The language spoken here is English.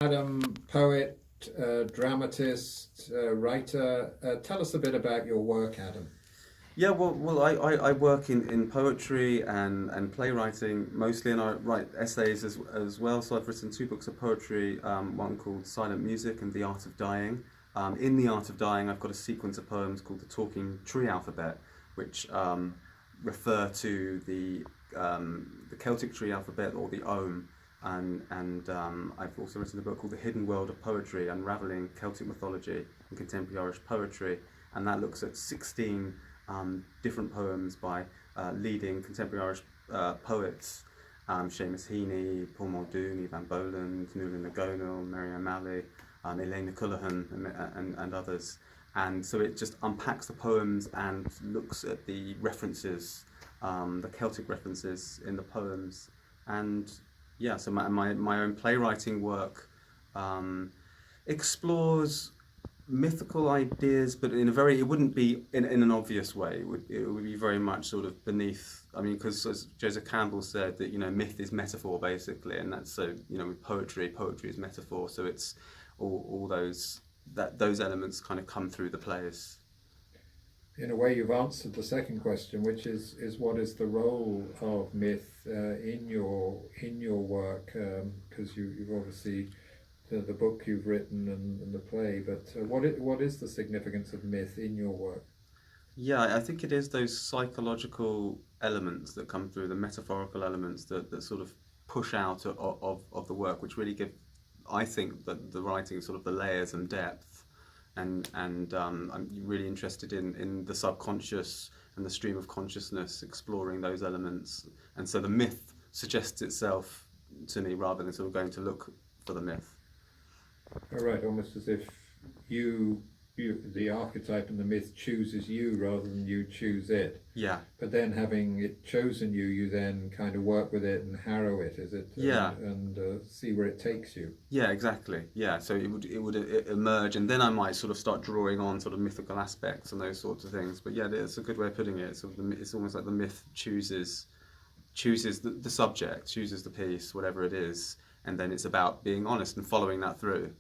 Adam, poet, dramatist, writer. Tell us a bit about your work, Adam. Yeah, I work in poetry and playwriting mostly, and I write essays as well. So I've written two books of poetry, one called Silent Music and The Art of Dying. In The Art of Dying, I've got a sequence of poems called the Talking Tree Alphabet, which refer to the Celtic tree alphabet, or the Ogham. And I've also written a book called The Hidden World of Poetry, Unraveling Celtic Mythology and Contemporary Irish Poetry, and that looks at 16 different poems by leading contemporary Irish poets, Seamus Heaney, Paul Muldoon, Ivan Boland, Nuala Nagonal, Mary O'Malley, Elaine Cullihan, and others. And so it just unpacks the poems and looks at the references, the Celtic references in the poems. And yeah, so my own playwriting work explores mythical ideas, but in a very, it wouldn't be in an obvious way. It would be very much sort of beneath. I mean, because as Joseph Campbell said, that myth is metaphor basically, and that's so with poetry is metaphor. So it's all those elements kind of come through the plays. In a way, you've answered the second question, which is what is the role of myth in your work? Because you've obviously the book you've written and the play, but what is the significance of myth in your work? Yeah, I think it is those psychological elements that come through, the metaphorical elements that sort of push out of the work, which really give, I think, the writing sort of the layers and depth. And I'm really interested in the subconscious and the stream of consciousness, exploring those elements. And so the myth suggests itself to me rather than sort of going to look for the myth. All right, almost as if you the archetype and the myth chooses you rather than you choose it. Yeah. But then having it chosen you, you then kind of work with it and harrow it, is it? Yeah. And see where it takes you. Yeah, exactly. Yeah, so it would emerge, and then I might sort of start drawing on sort of mythical aspects and those sorts of things. But yeah, it's a good way of putting it. It's almost like the myth chooses the subject, chooses the piece, whatever it is, and then it's about being honest and following that through.